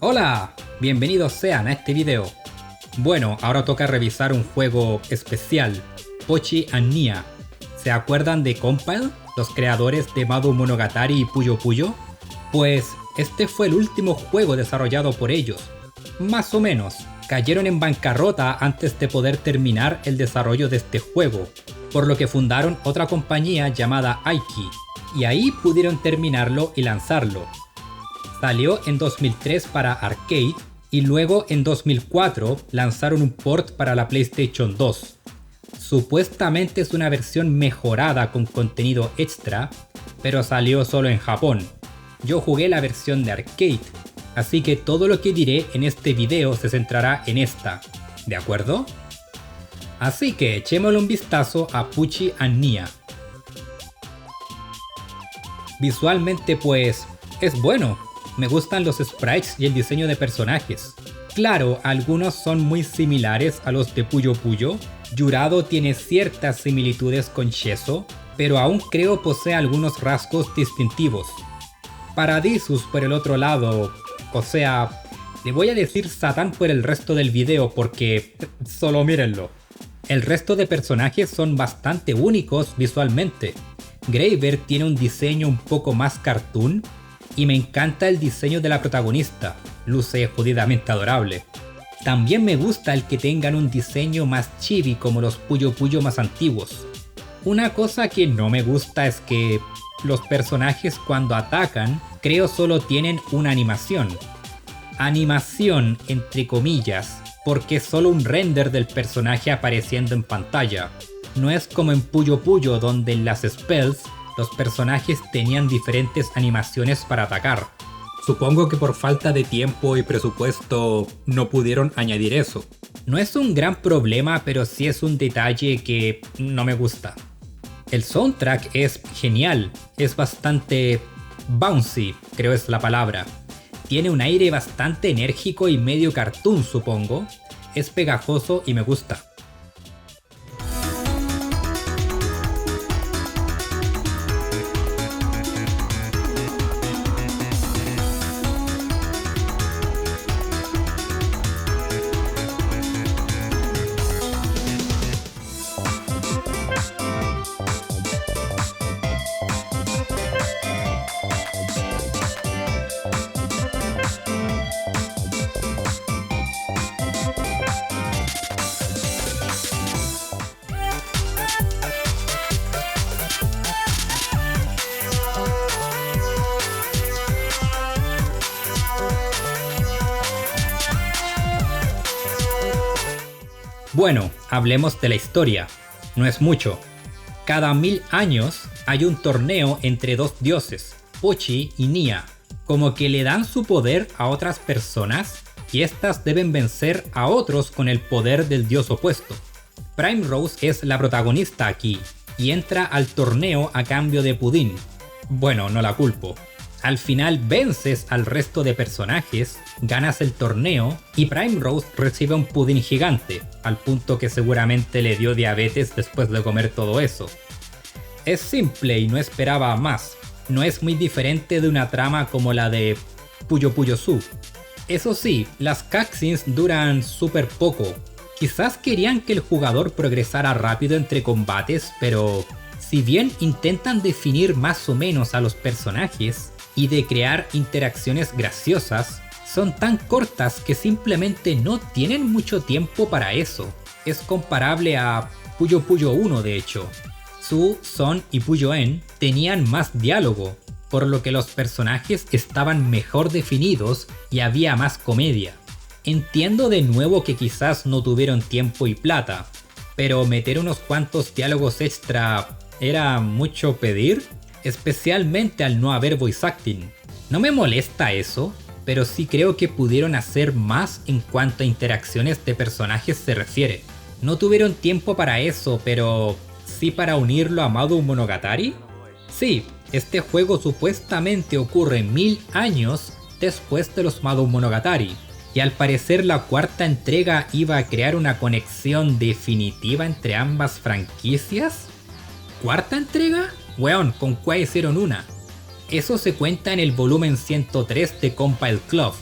Hola, bienvenidos sean a este video. Bueno, ahora toca revisar un juego especial, Pochi and Nia. ¿Se acuerdan de Compile, los creadores de Madoum Monogatari y Puyo Puyo? Pues este fue el último juego desarrollado por ellos. Más o menos, cayeron en bancarrota antes de poder terminar el desarrollo de este juego, por lo que fundaron otra compañía llamada Aiki, y ahí pudieron terminarlo y lanzarlo. Salió en 2003 para arcade y luego en 2004 lanzaron un port para la PlayStation 2. Supuestamente es una versión mejorada con contenido extra, pero salió solo en Japón. Yo jugué la versión de arcade, así que todo lo que diré en este video se centrará en esta, ¿de acuerdo? Así que echémosle un vistazo a Pochi and Nia. Visualmente pues es bueno. Me gustan los sprites y el diseño de personajes. Claro, algunos son muy similares a los de Puyo Puyo. Yurado tiene ciertas similitudes con Sheso, pero aún creo posee algunos rasgos distintivos. Paradisus por el otro lado, o sea, le voy a decir Satán por el resto del video porque solo mírenlo. El resto de personajes son bastante únicos visualmente. Graver tiene un diseño un poco más cartoon, y me encanta el diseño de la protagonista, luce jodidamente adorable. También me gusta el que tengan un diseño más chibi como los Puyo Puyo más antiguos. Una cosa que no me gusta es que los personajes cuando atacan creo solo tienen una animación. Animación entre comillas, porque es solo un render del personaje apareciendo en pantalla. No es como en Puyo Puyo donde en las spells los personajes tenían diferentes animaciones para atacar. Supongo que por falta de tiempo y presupuesto no pudieron añadir eso. No es un gran problema, pero sí es un detalle que no me gusta. El soundtrack es genial, es bastante bouncy, creo es la palabra. Tiene un aire bastante enérgico y medio cartoon, supongo. Es pegajoso y me gusta. Bueno, hablemos de la historia. No es mucho. Cada 1000 años hay un torneo entre dos dioses, Pochi y Nia. Como que le dan su poder a otras personas y estas deben vencer a otros con el poder del dios opuesto. Primrose es la protagonista aquí y entra al torneo a cambio de pudín. Bueno, no la culpo. Al final vences al resto de personajes, ganas el torneo y Primrose recibe un pudín gigante, al punto que seguramente le dio diabetes después de comer todo eso. Es simple y no esperaba más, no es muy diferente de una trama como la de Puyo Puyo Su. Eso sí, las cutscenes duran súper poco, quizás querían que el jugador progresara rápido entre combates, pero si bien intentan definir más o menos a los personajes, y de crear interacciones graciosas, son tan cortas que simplemente no tienen mucho tiempo para eso. Es comparable a Puyo Puyo 1 de hecho. Su, Son y Puyo-en tenían más diálogo, por lo que los personajes estaban mejor definidos y había más comedia. Entiendo de nuevo que quizás no tuvieron tiempo y plata, pero meter unos cuantos diálogos extra ¿era mucho pedir? Especialmente al no haber voice acting. No me molesta eso, pero sí creo que pudieron hacer más en cuanto a interacciones de personajes se refiere. No tuvieron tiempo para eso, pero sí para unirlo a Madoum Monogatari. Sí, este juego supuestamente ocurre 1000 años después de los Madoum Monogatari, y al parecer la cuarta entrega iba a crear una conexión definitiva entre ambas franquicias. ¿Cuarta entrega? Weón, ¿con cuál hicieron una? Eso se cuenta en el volumen 103 de Compile Club.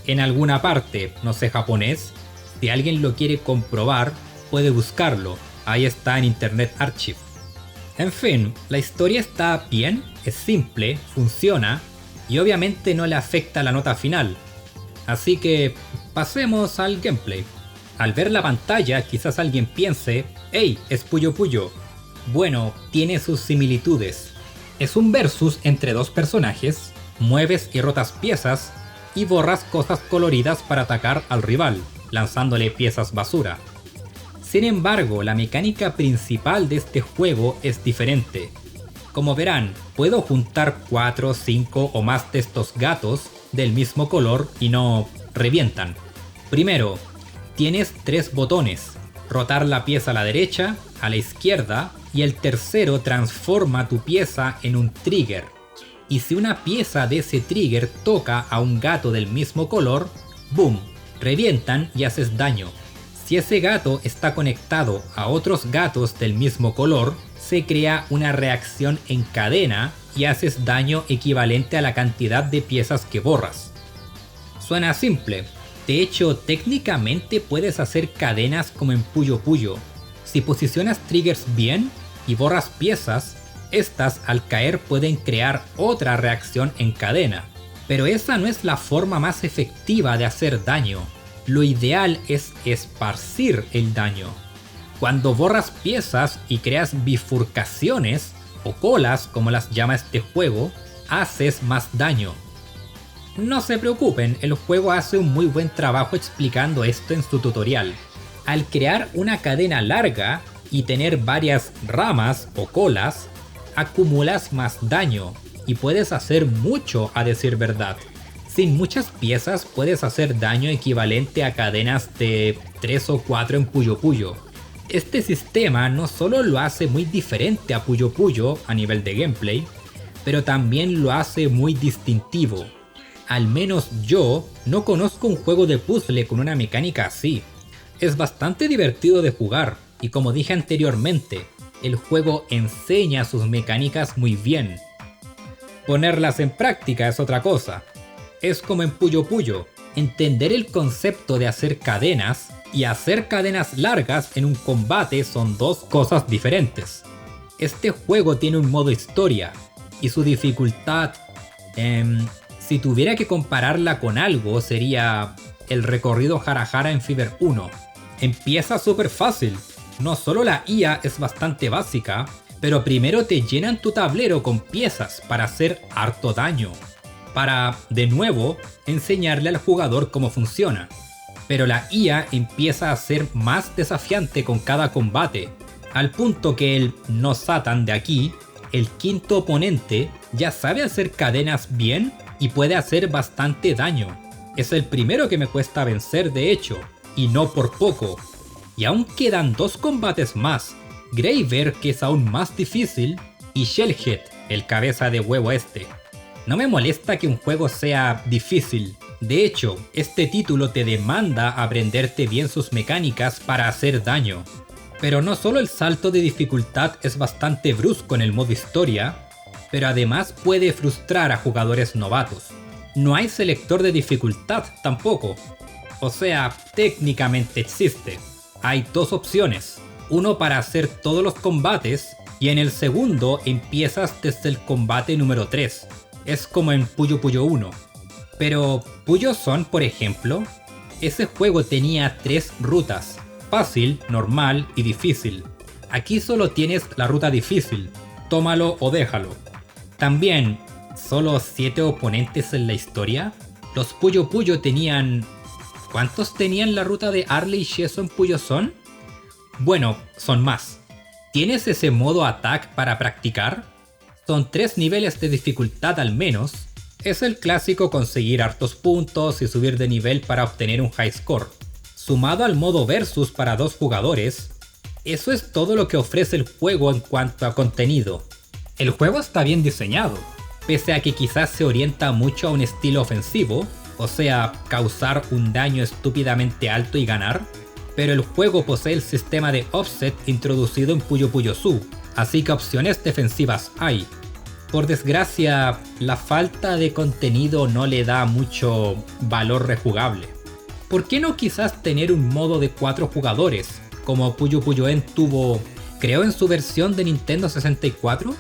en alguna parte, no sé japonés. Si alguien lo quiere comprobar, puede buscarlo. Ahí está en Internet Archive. En fin, la historia está bien, es simple, funciona y obviamente no le afecta la nota final. Así que pasemos al gameplay. Al ver la pantalla, quizás alguien piense, ¡Hey! Es Puyo Puyo. Bueno, tiene sus similitudes. Es un versus entre dos personajes, mueves y rotas piezas y borras cosas coloridas para atacar al rival, lanzándole piezas basura. Sin embargo, la mecánica principal de este juego es diferente. Como verán, puedo juntar 4, 5 o más de estos gatos del mismo color y no revientan. Primero, tienes 3 botones, rotar la pieza a la derecha, a la izquierda, y el tercero transforma tu pieza en un trigger. Y si una pieza de ese trigger toca a un gato del mismo color, ¡boom!, revientan y haces daño. Si ese gato está conectado a otros gatos del mismo color, se crea una reacción en cadena y haces daño equivalente a la cantidad de piezas que borras. Suena simple. De hecho, técnicamente puedes hacer cadenas como en Puyo Puyo. Si posicionas triggers bien y borras piezas, estas al caer pueden crear otra reacción en cadena. Pero esa no es la forma más efectiva de hacer daño. Lo ideal es esparcir el daño. Cuando borras piezas y creas bifurcaciones o colas, como las llama este juego, haces más daño. No se preocupen, el juego hace un muy buen trabajo explicando esto en su tutorial. Al crear una cadena larga y tener varias ramas o colas, acumulas más daño y puedes hacer mucho, a decir verdad. Sin muchas piezas puedes hacer daño equivalente a cadenas de 3 o 4 en Puyo Puyo. Este sistema no solo lo hace muy diferente a Puyo Puyo a nivel de gameplay, pero también lo hace muy distintivo. Al menos yo no conozco un juego de puzzle con una mecánica así. Es bastante divertido de jugar y, como dije anteriormente, el juego enseña sus mecánicas muy bien. Ponerlas en práctica es otra cosa. Es como en Puyo Puyo, entender el concepto de hacer cadenas y hacer cadenas largas en un combate son dos cosas diferentes. Este juego tiene un modo historia y su dificultad, si tuviera que compararla con algo, sería el recorrido Hara Hara en Fever 1. Empieza súper fácil. No solo la IA es bastante básica, pero primero te llenan tu tablero con piezas para hacer harto daño, para, de nuevo, enseñarle al jugador cómo funciona. Pero la IA empieza a ser más desafiante con cada combate, al punto que el no Satan de aquí, el quinto oponente, ya sabe hacer cadenas bien y puede hacer bastante daño. Es el primero que me cuesta vencer, de hecho, y no por poco. Y aún quedan 2 combates más, Graver, que es aún más difícil, y Shellhead, el cabeza de huevo este. No me molesta que un juego sea difícil. De hecho, este título te demanda aprenderte bien sus mecánicas para hacer daño. Pero no solo el salto de dificultad es bastante brusco en el modo historia, pero además puede frustrar a jugadores novatos. No hay selector de dificultad tampoco. O sea, técnicamente existe. Hay 2 opciones. Uno para hacer todos los combates y en el segundo empiezas desde el combate número 3. Es como en Puyo Puyo 1. Pero Puyo Son, por ejemplo, ese juego tenía 3 rutas: fácil, normal y difícil. Aquí solo tienes la ruta difícil, tómalo o déjalo. También, ¿solo 7 oponentes en la historia? Los Puyo Puyo tenían... ¿Cuántos tenían la ruta de Arle y Sheso en Puyo Son? Bueno, son más. ¿Tienes ese modo attack para practicar? Son 3 niveles de dificultad al menos. Es el clásico conseguir hartos puntos y subir de nivel para obtener un high score. Sumado al modo versus para 2 jugadores, eso es todo lo que ofrece el juego en cuanto a contenido. El juego está bien diseñado, pese a que quizás se orienta mucho a un estilo ofensivo, o sea, causar un daño estúpidamente alto y ganar, pero el juego posee el sistema de offset introducido en Puyo Puyo Su, así que opciones defensivas hay. Por desgracia, la falta de contenido no le da mucho valor rejugable. ¿Por qué no quizás tener un modo de 4 jugadores, como Puyo Puyoen tuvo, creo, en su versión de Nintendo 64?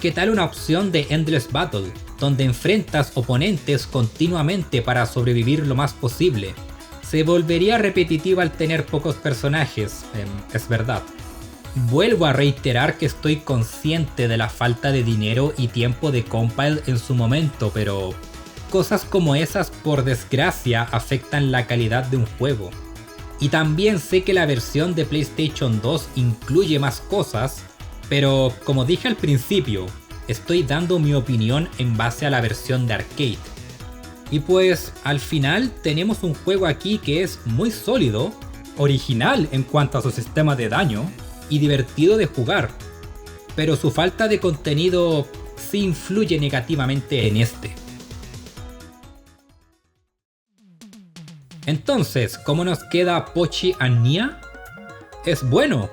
¿Qué tal una opción de Endless Battle, donde enfrentas oponentes continuamente para sobrevivir lo más posible? Se volvería repetitivo al tener pocos personajes, es verdad. Vuelvo a reiterar que estoy consciente de la falta de dinero y tiempo de Compile en su momento, pero cosas como esas por desgracia afectan la calidad de un juego. Y también sé que la versión de PlayStation 2 incluye más cosas, pero como dije al principio, estoy dando mi opinión en base a la versión de arcade. Y pues al final tenemos un juego aquí que es muy sólido, original en cuanto a su sistema de daño, y divertido de jugar, pero su falta de contenido sí influye negativamente en este. Entonces, ¿cómo nos queda Pochi and Nia? Es bueno,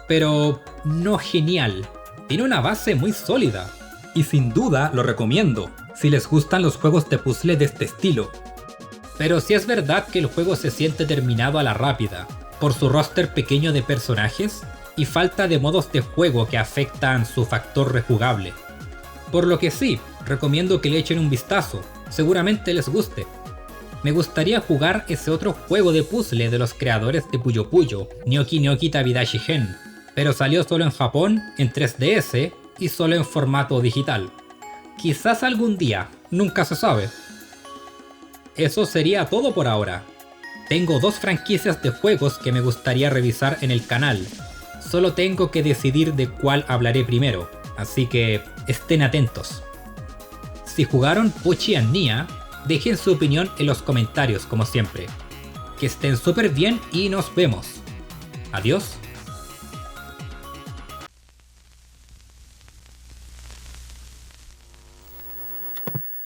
pero no genial. Tiene una base muy sólida, y sin duda lo recomiendo, si les gustan los juegos de puzzle de este estilo. Pero sí es verdad que el juego se siente terminado a la rápida, por su roster pequeño de personajes, y falta de modos de juego que afectan su factor rejugable. Por lo que sí, recomiendo que le echen un vistazo, seguramente les guste. Me gustaría jugar ese otro juego de puzzle de los creadores de Puyo Puyo, Nyoki Nyoki Tabidashi Gen, pero salió solo en Japón, en 3DS y solo en formato digital. Quizás algún día, nunca se sabe. Eso sería todo por ahora. Tengo 2 franquicias de juegos que me gustaría revisar en el canal. Solo tengo que decidir de cuál hablaré primero, así que estén atentos. Si jugaron Pochi and Nia, dejen su opinión en los comentarios como siempre. Que estén súper bien y nos vemos. Adiós.